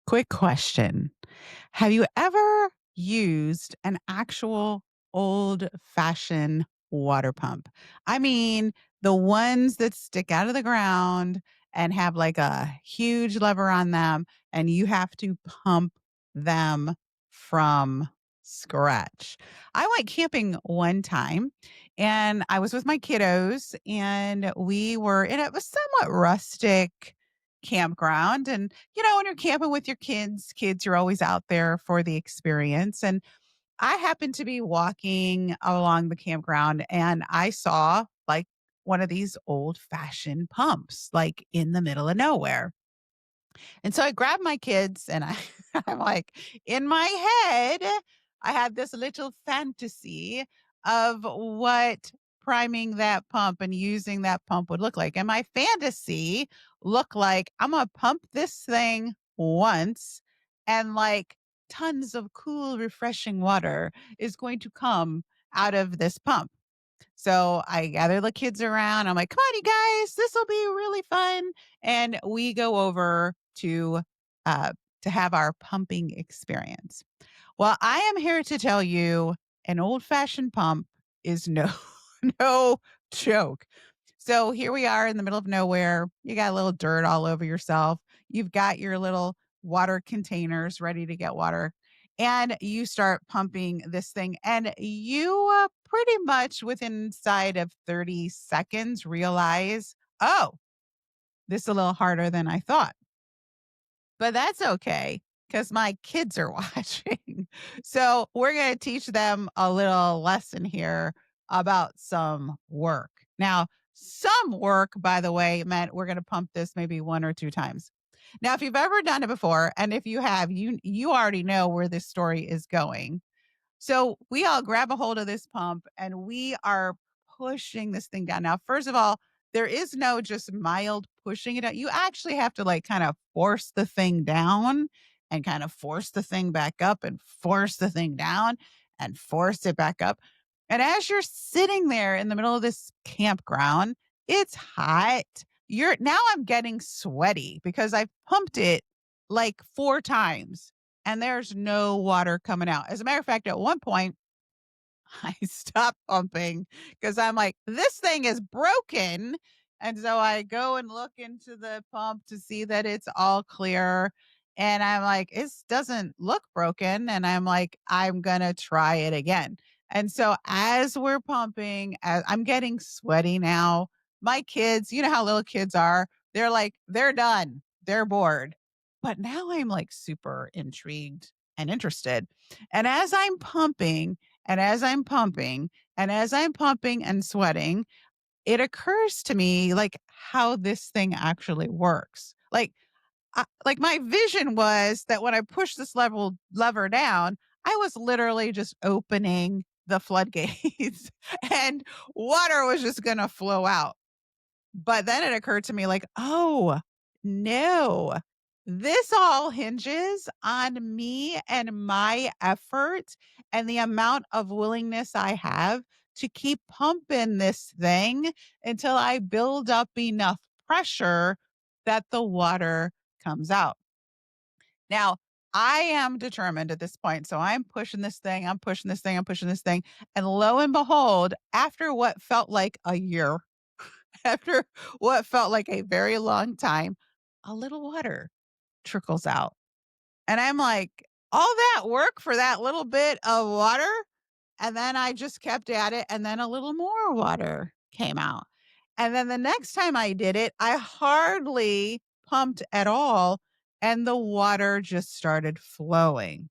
Quick question. Have you ever used an actual old fashioned water pump? I mean, the ones that stick out of the ground and have like a huge lever on them, and you have to pump them from scratch. I went camping one time and I was with my kiddos, and we were in a somewhat rustic campground. And when you're camping with your kids, you're always out there for the experience. And I happened to be walking along the campground and I saw like one of these old fashioned pumps, like in the middle of nowhere. And so I grabbed my kids and I'm like, in my head, I had this little fantasy of what priming that pump and using that pump would look like. And my fantasy looked like I'm going to pump this thing once, and like tons of cool, refreshing water is going to come out of this pump. So I gather the kids around. I'm like, come on, you guys, this will be really fun. And we go over uh, to have our pumping experience. Well, I am here to tell you an old fashioned pump is no, no joke. So here we are in the middle of nowhere. You got a little dirt all over yourself. You've got your little water containers ready to get water. And you start pumping this thing, and you pretty much within inside of 30 seconds realize, oh, this is a little harder than I thought. But that's okay because my kids are watching. So we're going to teach them a little lesson here about some work. Now, some work, by the way, meant we're going to pump this maybe one or two times. Now, if you've ever done it before, and if you have, you already know where this story is going. So we all grab a hold of this pump and we are pushing this thing down. Now, first of all, there is no just mild pushing it out. You actually have to like kind of force the thing down and kind of force the thing back up and force the thing down and force it back up. And as you're sitting there in the middle of this campground, it's hot. I'm getting sweaty because I've pumped it like four times and there's no water coming out. As a matter of fact, at one point, I stopped pumping because I'm like, this thing is broken. And so I go and look into the pump to see that it's all clear. And I'm like, it doesn't look broken. And I'm like, I'm going to try it again. And so as we're pumping, as I'm getting sweaty now, my kids, you know how little kids are, they're like, they're done, they're bored. But now I'm like super intrigued and interested. And as I'm pumping, and as I'm pumping, and as I'm pumping and sweating, it occurs to me like how this thing actually works. Like my vision was that when I pushed this lever down, I was literally just opening the floodgates and water was just going to flow out. But then it occurred to me like, "Oh, no. This all hinges on me and my effort and the amount of willingness I have to keep pumping this thing until I build up enough pressure that the water comes out." Now, I am determined at this point, so I'm pushing this thing, I'm pushing this thing, I'm pushing this thing, and lo and behold, after what felt like a year, after what felt like a very long time, a little water trickles out. And I'm like, all that work for that little bit of water? And then I just kept at it, and then a little more water came out. And then the next time I did it, I hardly pumped at all, and the water just started flowing.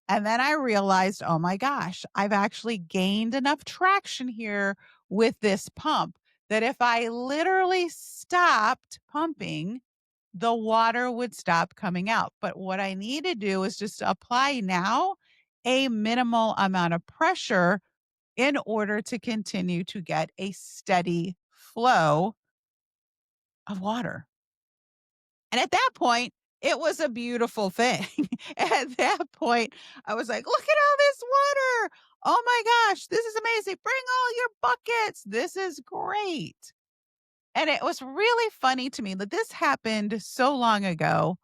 And then I realized, oh my gosh, I've actually gained enough traction here with this pump that if I literally stopped pumping, the water would stop coming out. But what I need to do is just apply now a minimal amount of pressure in order to continue to get a steady flow of water. And at that point, it was a beautiful thing. At that point, I was like, look at all this water. Oh my gosh, this is amazing. Bring all your buckets. This is great. And it was really funny to me that this happened so long ago,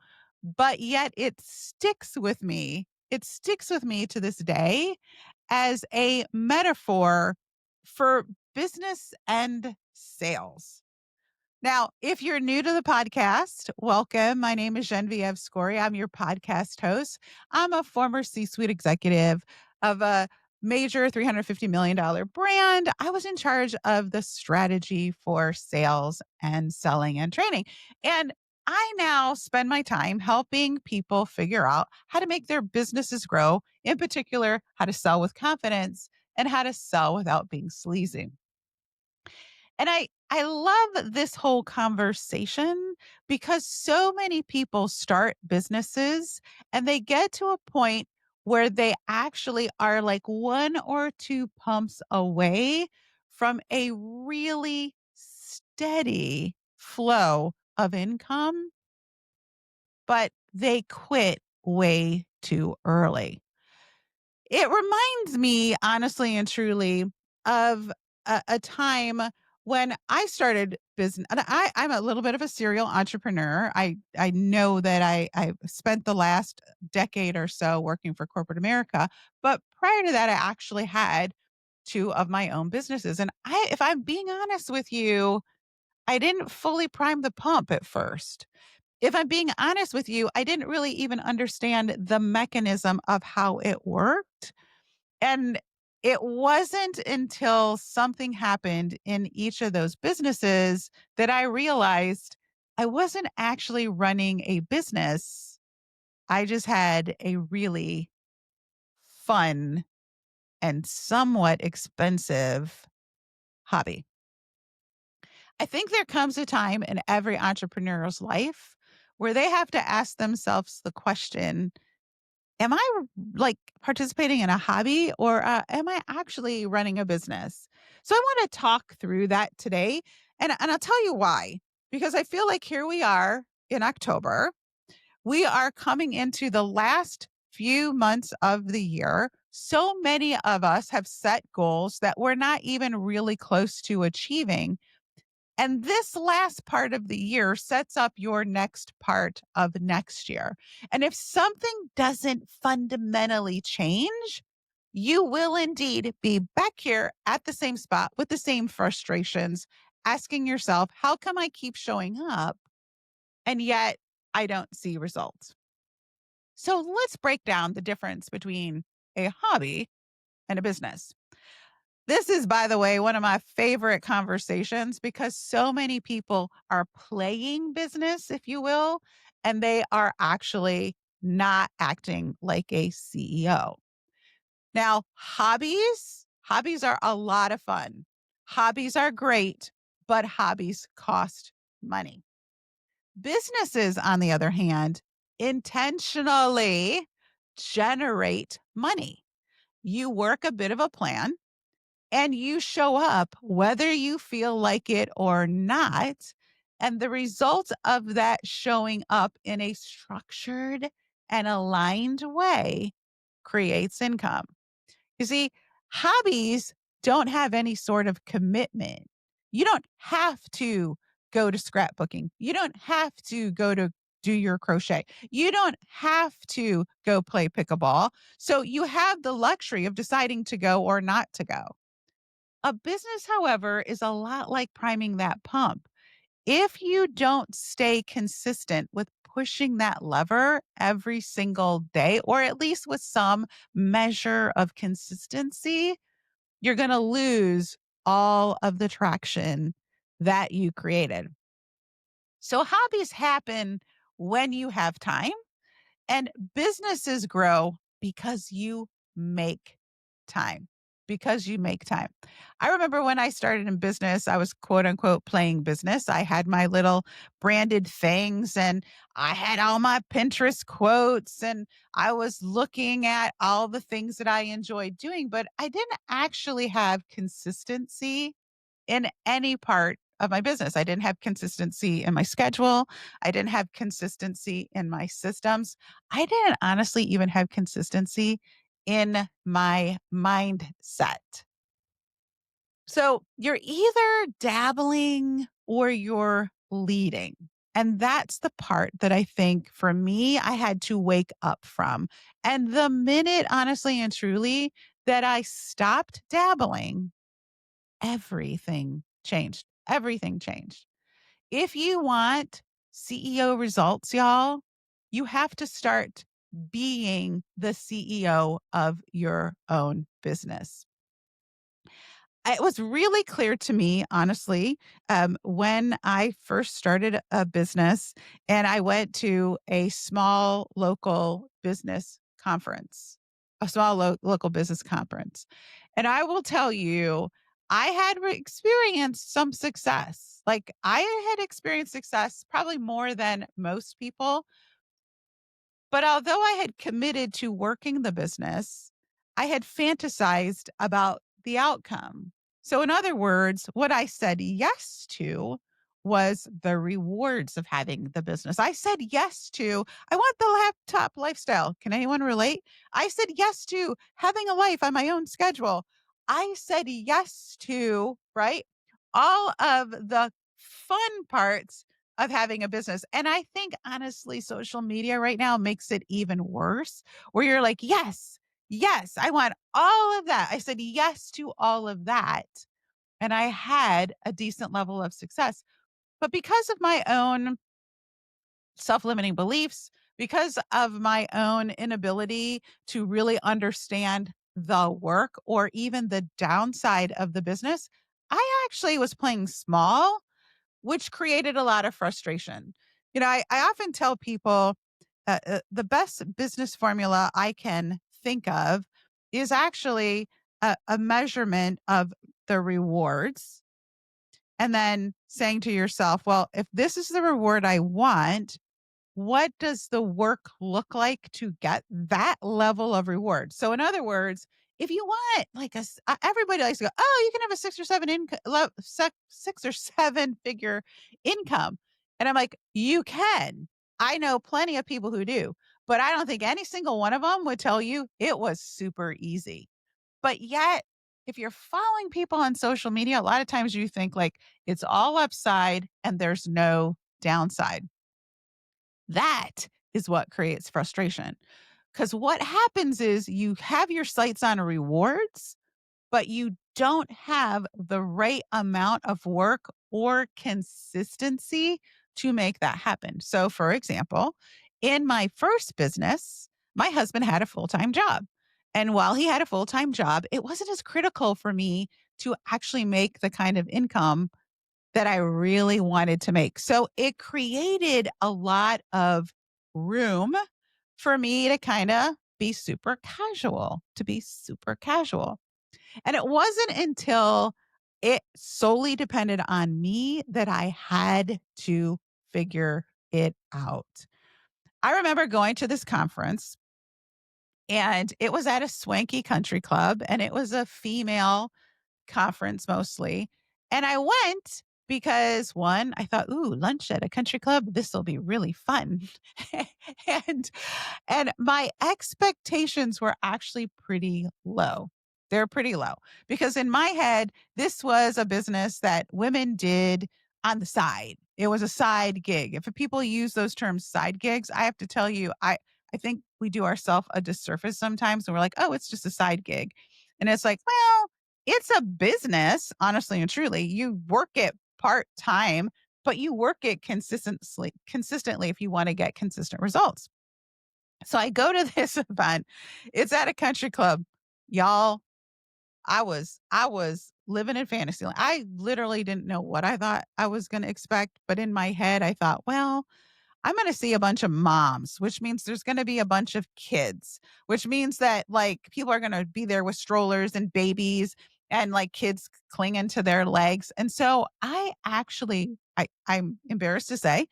but yet it sticks with me. It sticks with me to this day as a metaphor for business and sales. Now, if you're new to the podcast, welcome. My name is Genevieve Scory. I'm your podcast host. I'm a former C suite executive of a major $350 million brand. I was in charge of the strategy for sales and selling and training. And I now spend my time helping people figure out how to make their businesses grow, in particular, how to sell with confidence and how to sell without being sleazy. And I love this whole conversation because so many people start businesses and they get to a point where they actually are like one or two pumps away from a really steady flow of income, but they quit way too early. It reminds me, honestly and truly, of a time when I started business. And I'm a little bit of a serial entrepreneur. I know that I spent the last decade or so working for corporate America, but prior to that, I actually had two of my own businesses. And if I'm being honest with you, I didn't fully prime the pump at first. If I'm being honest with you, I didn't really even understand the mechanism of how it worked, and it wasn't until something happened in each of those businesses that I realized I wasn't actually running a business. I just had a really fun and somewhat expensive hobby. I think there comes a time in every entrepreneur's life where they have to ask themselves the question, am I like participating in a hobby or am I actually running a business? So I want to talk through that today. And I'll tell you why. Because I feel like here we are in October. We are coming into the last few months of the year. So many of us have set goals that we're not even really close to achieving, and this last part of the year sets up your next part of next year. And if something doesn't fundamentally change, you will indeed be back here at the same spot with the same frustrations, asking yourself, how come I keep showing up and yet I don't see results? So let's break down the difference between a hobby and a business. This is, by the way, one of my favorite conversations because so many people are playing business, if you will, and they are actually not acting like a CEO. Now, hobbies are a lot of fun. Hobbies are great, but hobbies cost money. Businesses, on the other hand, intentionally generate money. You work a bit of a plan and you show up whether you feel like it or not. And the result of that showing up in a structured and aligned way creates income. You see, hobbies don't have any sort of commitment. You don't have to go to scrapbooking. You don't have to go to do your crochet. You don't have to go play pickleball. So you have the luxury of deciding to go or not to go. A business, however, is a lot like priming that pump. If you don't stay consistent with pushing that lever every single day, or at least with some measure of consistency, you're going to lose all of the traction that you created. So, hobbies happen when you have time, and businesses grow because you make time. Because you make time. I remember when I started in business, I was quote unquote playing business. I had my little branded things and I had all my Pinterest quotes and I was looking at all the things that I enjoyed doing, but I didn't actually have consistency in any part of my business. I didn't have consistency in my schedule. I didn't have consistency in my systems. I didn't honestly even have consistency in my mindset. So you're either dabbling or you're leading. And that's the part that I think for me, I had to wake up from. And the minute, honestly and truly, that I stopped dabbling, everything changed. Everything changed. If you want CEO results, y'all, you have to start being the CEO of your own business. It was really clear to me, honestly, when I first started a business and I went to a small local business conference, a small local business conference. And I will tell you, I had experienced some success. Like I had experienced success probably more than most people, but although I had committed to working the business, I had fantasized about the outcome. So, in other words, what I said yes to was the rewards of having the business. I said yes to, I want the laptop lifestyle. Can anyone relate? I said yes to having a life on my own schedule. I said yes to, right? All of the fun parts of having a business. And I think honestly, social media right now makes it even worse, where you're like, yes, yes, I want all of that. I said yes to all of that. And I had a decent level of success. But because of my own self limiting beliefs, because of my own inability to really understand the work or even the downside of the business, I actually was playing small, which created a lot of frustration. I often tell people the best business formula I can think of is actually a measurement of the rewards and then saying to yourself, well, if this is the reward I want, what does the work look like to get that level of reward? So, in other words, if you want like everybody likes to go, oh, you can have a 6 or 7 figure income. And I'm like, you can. I know plenty of people who do, but I don't think any single one of them would tell you it was super easy. But yet, if you're following people on social media, a lot of times you think like it's all upside and there's no downside. That is what creates frustration. Because what happens is you have your sights on rewards, but you don't have the right amount of work or consistency to make that happen. So, for example, in my first business, my husband had a full time job. And while he had a full time job, it wasn't as critical for me to actually make the kind of income that I really wanted to make. So it created a lot of room for me to kind of be super casual, to be super casual. And it wasn't until it solely depended on me that I had to figure it out. I remember going to this conference and it was at a swanky country club and it was a female conference mostly. And I went because one, I thought, ooh, lunch at a country club, this will be really fun. and and my expectations were actually pretty low. They're pretty low because in my head, this was a business that women did on the side. It was a side gig. If people use those terms side gigs, I have to tell you, I think we do ourselves a disservice sometimes and we're like, oh, it's just a side gig. And it's like, well, it's a business, honestly and truly. You work it part time, but you work it consistently if you want to get consistent results. So I go to this event. It's at a country club. Y'all, I was living in fantasy land. I literally didn't know what I thought I was going to expect, but in my head I thought, well, I'm going to see a bunch of moms, which means there's going to be a bunch of kids, which means that like people are going to be there with strollers and babies and like kids clinging to their legs. And so I actually, I'm embarrassed to say,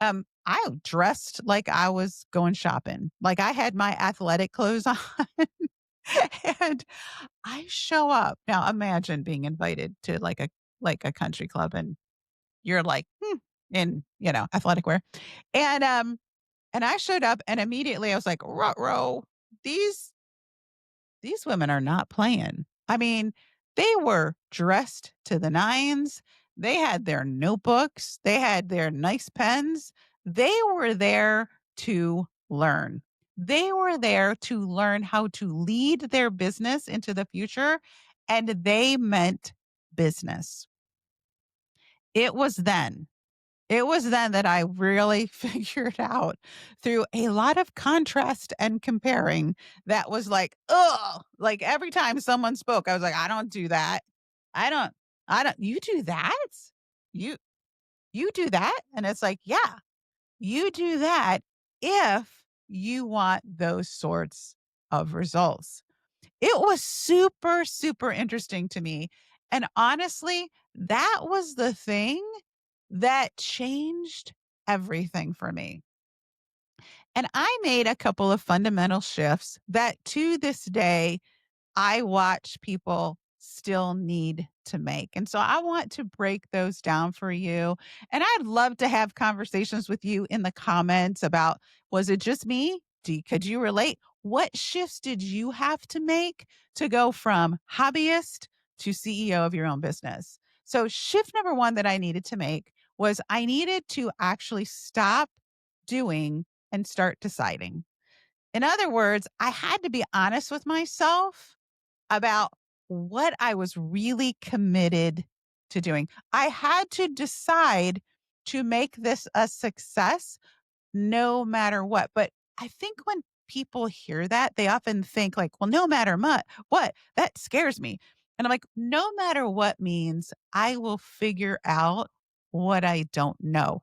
I dressed like I was going shopping. Like I had my athletic clothes on and I show up. Now imagine being invited to like a country club and you're like, in, athletic wear. And I showed up and immediately I was like, "Ruh-roh, these these women are not playing." I mean, they were dressed to the nines. They had their notebooks, they had their nice pens. They were there to learn. They were there to learn how to lead their business into the future, and they meant business. It was then. It was then that I really figured out through a lot of contrast and comparing that was like, ugh, like every time someone spoke, I was like, I don't do that. I don't, you do that? You, you do that? And it's like, yeah, you do that if you want those sorts of results. It was super, super interesting to me. And honestly, that was the thing that changed everything for me. And I made a couple of fundamental shifts that to this day I watch people still need to make. And so I want to break those down for you. And I'd love to have conversations with you in the comments about, was it just me? Could you relate? What shifts did you have to make to go from hobbyist to CEO of your own business? So, shift number one that I needed to make was I needed to actually stop doing and start deciding. In other words, I had to be honest with myself about what I was really committed to doing. I had to decide to make this a success no matter what. But I think when people hear that, they often think like, well, no matter what, that scares me. And I'm like, no matter what means I will figure out what I don't know.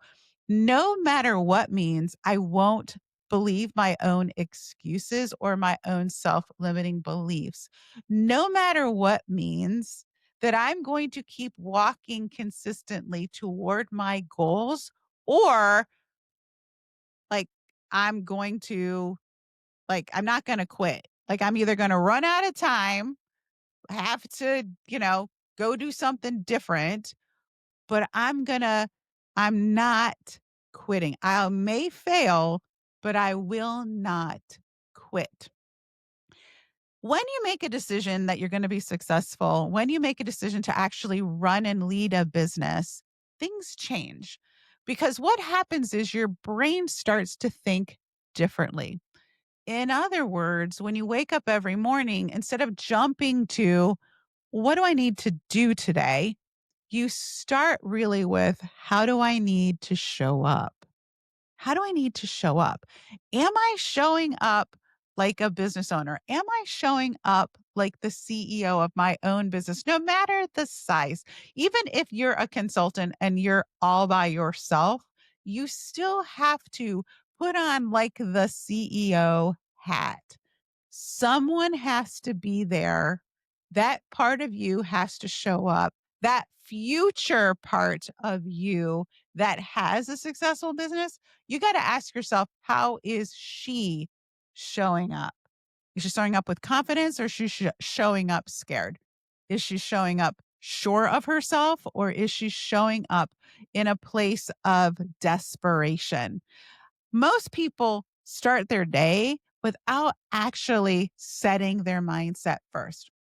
No matter what means I won't believe my own excuses or my own self limiting beliefs. No matter what means that I'm going to keep walking consistently toward my goals, or like, I'm going to I'm not gonna quit. Like, I'm either gonna run out of time, have to, go do something different, but I'm not quitting. I may fail, but I will not quit. When you make a decision that you're gonna be successful, when you make a decision to actually run and lead a business, things change. Because what happens is your brain starts to think differently. In other words, when you wake up every morning, instead of jumping to, what do I need to do today? You start really with, how do I need to show up? How do I need to show up? Am I showing up like a business owner? Am I showing up like the CEO of my own business, no matter the size? Even if you're a consultant and you're all by yourself, you still have to put on like the CEO hat. Someone has to be there. That part of you has to show up. That future part of you that has a successful business, you got to ask yourself, how is she showing up? Is she showing up with confidence, or is she showing up scared? Is she showing up sure of herself, or is she showing up in a place of desperation? Most people start their day without actually setting their mindset first.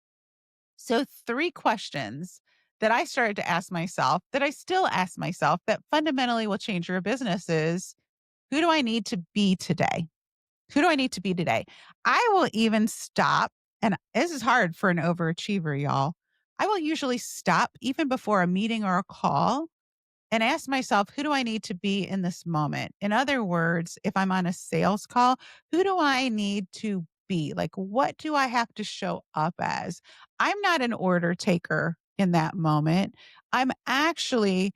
So, three questions that I started to ask myself, that I still ask myself, that fundamentally will change your business is, who do I need to be today? Who do I need to be today? I will even stop, and this is hard for an overachiever, y'all. I will usually stop even before a meeting or a call and ask myself, who do I need to be in this moment? In other words, if I'm on a sales call, who do I need to be? Like, what do I have to show up as? I'm not an order taker in that moment. I'm actually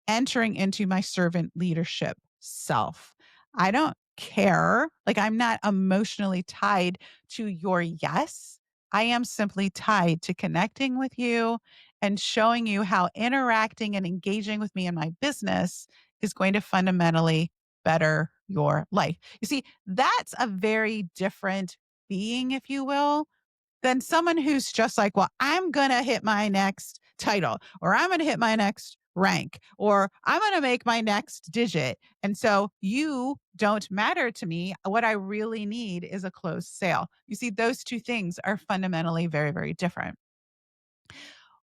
entering into my servant leadership self. I don't care. Like, I'm not emotionally tied to your yes. I am simply tied to connecting with you and showing you how interacting and engaging with me in my business is going to fundamentally better your life. You see, that's a very different being, if you will, than someone who's just like, well, I'm going to hit my next title, or I'm going to hit my next rank, or I'm going to make my next digit. And so you don't matter to me. What I really need is a closed sale. You see, those two things are fundamentally very, very different.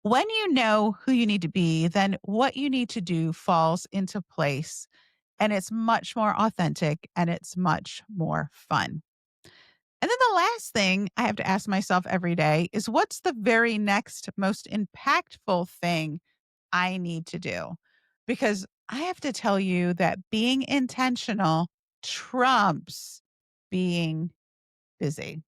When you know who you need to be, then what you need to do falls into place and it's much more authentic and it's much more fun. And then the last thing I have to ask myself every day is what's the very next most impactful thing I need to do? Because I have to tell you that being intentional trumps being busy.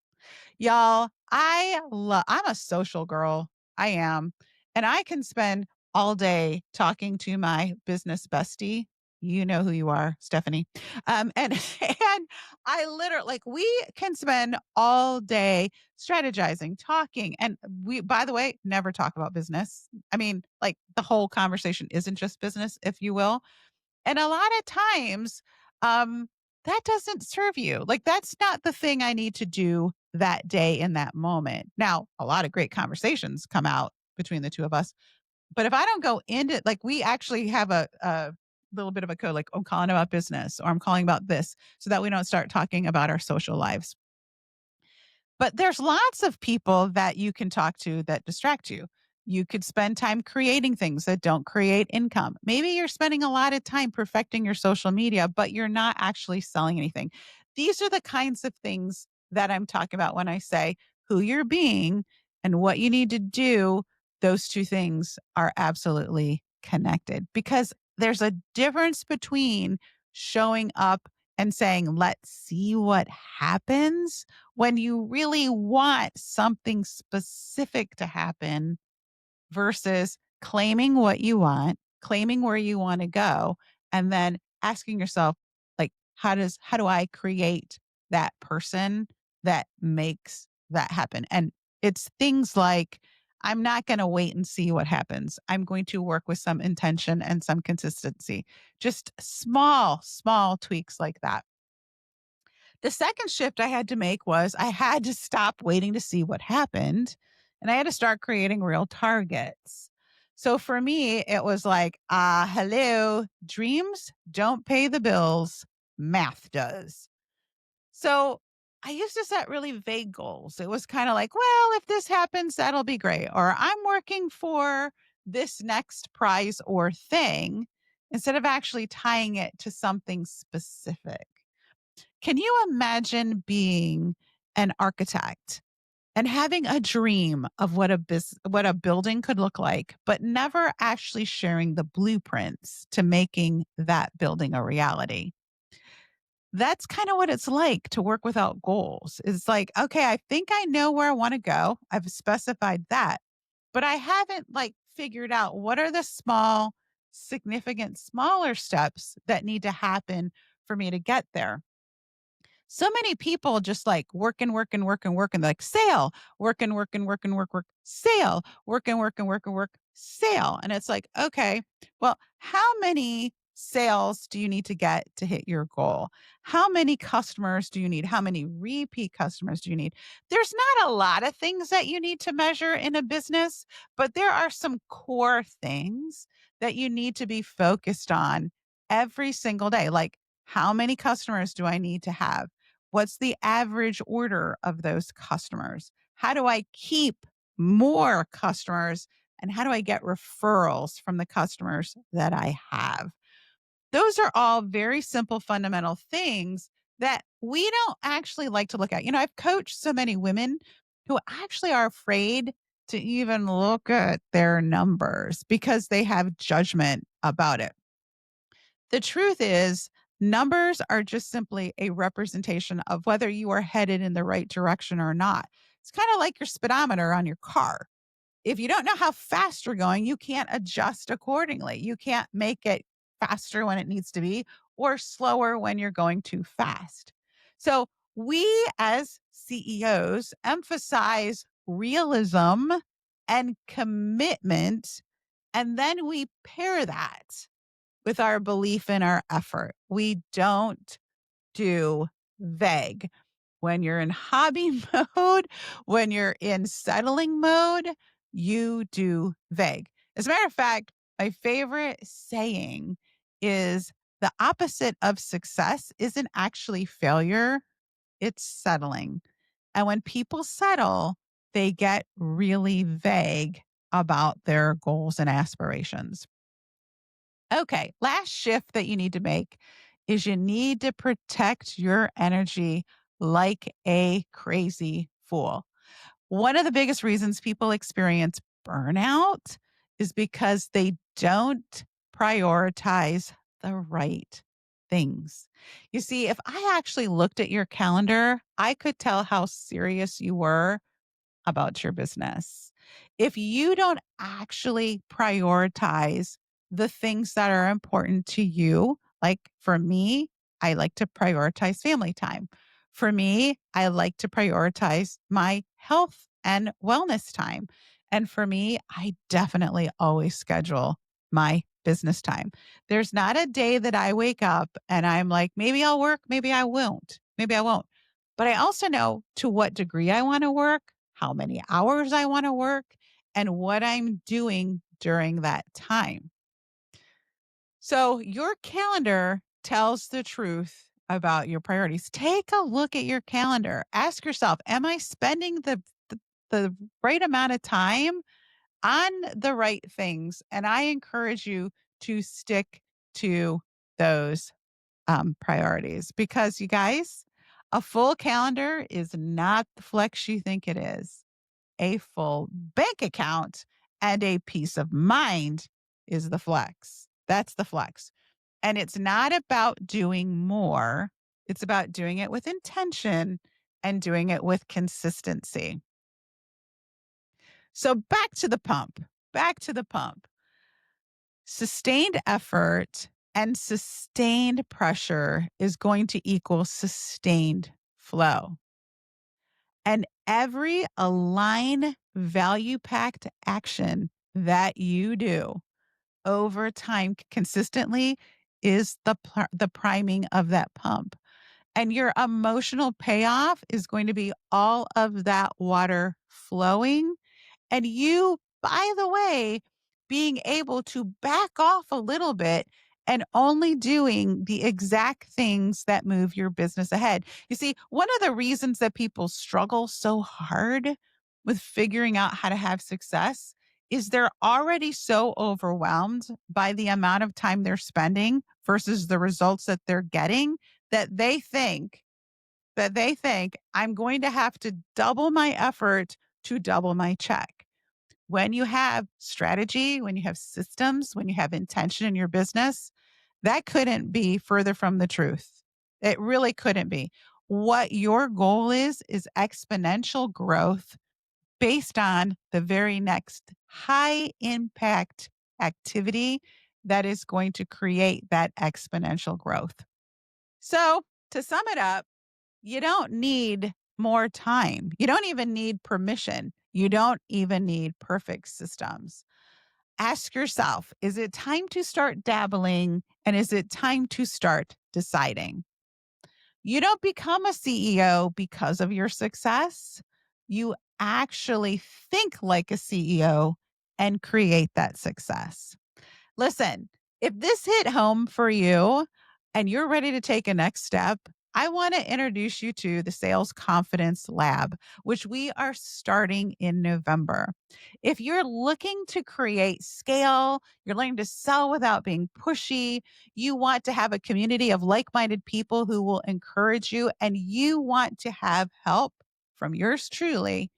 Y'all, I'm a social girl. I am. And I can spend all day talking to my business bestie. You know who you are, Stephanie. And and I literally like we can spend all day strategizing, talking, and we by the way, never talk about business. I mean, like the whole conversation isn't just business, if you will. And a lot of times, um, that doesn't serve you. Like, that's not the thing I need to do that day in that moment. Now, a lot of great conversations come out between the two of us. But if I don't go into like, we actually have a little bit of a code, like, I'm calling about business or I'm calling about this so that we don't start talking about our social lives. But there's lots of people that you can talk to that distract you. You could spend time creating things that don't create income. Maybe you're spending a lot of time perfecting your social media, but you're not actually selling anything. These are the kinds of things that I'm talking about when I say who you're being and what you need to do. Those two things are absolutely connected because there's a difference between showing up and saying, let's see what happens when you really want something specific to happen versus claiming what you want, claiming where you want to go, and then asking yourself, like, how do I create that person that makes that happen? And it's things like, I'm not going to wait and see what happens. I'm going to work with some intention and some consistency. Just small tweaks like that. The second shift I had to make was I had to stop waiting to see what happened and I had to start creating real targets. So for me, it was like, hello, dreams don't pay the bills, math does. So I used to set really vague goals. It was kind of like, well, if this happens, that'll be great. Or I'm working for this next prize or thing instead of actually tying it to something specific. Can you imagine being an architect and having a dream of what a building could look like, but never actually sharing the blueprints to making that building a reality? That's kind of what it's like to work without goals. It's like, okay, I think I know where I want to go. I've specified that, but I haven't like figured out what are the small, significant, smaller steps that need to happen for me to get there. So many people just like work and work and work and work and like sale, work and work and work and work, sale, work and work and work and work, sale. And it's like, okay, well, how many sales do you need to get to hit your goal? How many customers do you need? How many repeat customers do you need? There's not a lot of things that you need to measure in a business, but there are some core things that you need to be focused on every single day. Like, how many customers do I need to have? What's the average order of those customers? How do I keep more customers? And how do I get referrals from the customers that I have? Those are all very simple, fundamental things that we don't actually like to look at. You know, I've coached so many women who actually are afraid to even look at their numbers because they have judgment about it. The truth is, numbers are just simply a representation of whether you are headed in the right direction or not. It's kind of like your speedometer on your car. If you don't know how fast you're going, you can't adjust accordingly. You can't make it faster when it needs to be or slower when you're going too fast. So, we as CEOs emphasize realism and commitment, and then we pair that with our belief in our effort. We don't do vague. When you're in hobby mode, when you're in settling mode, you do vague. As a matter of fact, my favorite saying is the opposite of success isn't actually failure, it's settling. And when people settle, they get really vague about their goals and aspirations. Okay, last shift that you need to make is you need to protect your energy like a crazy fool. One of the biggest reasons people experience burnout is because they don't prioritize the right things. You see, if I actually looked at your calendar, I could tell how serious you were about your business. If you don't actually prioritize the things that are important to you, like for me, I like to prioritize family time. For me, I like to prioritize my health and wellness time. And for me, I definitely always schedule my business time. There's not a day that I wake up and I'm like, maybe I'll work, maybe I won't, maybe I won't. But I also know to what degree I want to work, how many hours I want to work, and what I'm doing during that time. So your calendar tells the truth about your priorities. Take a look at your calendar. Ask yourself, am I spending the right amount of time on the right things? And I encourage you to stick to those priorities because you guys, a full calendar is not the flex you think it is. A full bank account and a peace of mind is the flex. That's the flex. And it's not about doing more, it's about doing it with intention and doing it with consistency. So back to the pump, back to the pump. Sustained effort and sustained pressure is going to equal sustained flow. And every aligned, value packed action that you do over time consistently is the priming of that pump. And your emotional payoff is going to be all of that water flowing and you, by the way, being able to back off a little bit and only doing the exact things that move your business ahead. You see, one of the reasons that people struggle so hard with figuring out how to have success is they're already so overwhelmed by the amount of time they're spending versus the results that they're getting that they think I'm going to have to double my effort to double my check. When you have strategy, when you have systems, when you have intention in your business, that couldn't be further from the truth. It really couldn't be. What your goal is exponential growth based on the very next high impact activity that is going to create that exponential growth. So, to sum it up, you don't need more time. You don't even need permission. You don't even need perfect systems. Ask yourself, is it time to start dabbling? And is it time to start deciding? You don't become a CEO because of your success. You actually think like a CEO and create that success. Listen, if this hit home for you and you're ready to take a next step, I want to introduce you to the Sales Confidence Lab, which we are starting in November. If you're looking to create scale, you're learning to sell without being pushy, you want to have a community of like minded people who will encourage you, and you want to have help from yours truly,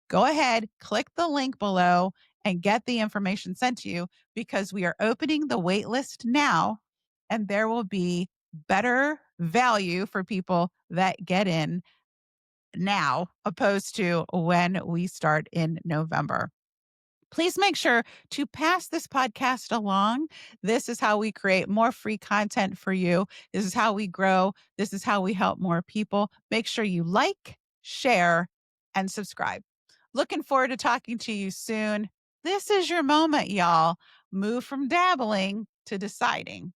go ahead, click the link below and get the information sent to you because we are opening the wait list now and there will be better value for people that get in now opposed to when we start in November. Please make sure to pass this podcast along. This is how we create more free content for you. This is how we grow. This is how we help more people. Make sure you like, share, and subscribe. Looking forward to talking to you soon. This is your moment, y'all. Move from dabbling to deciding.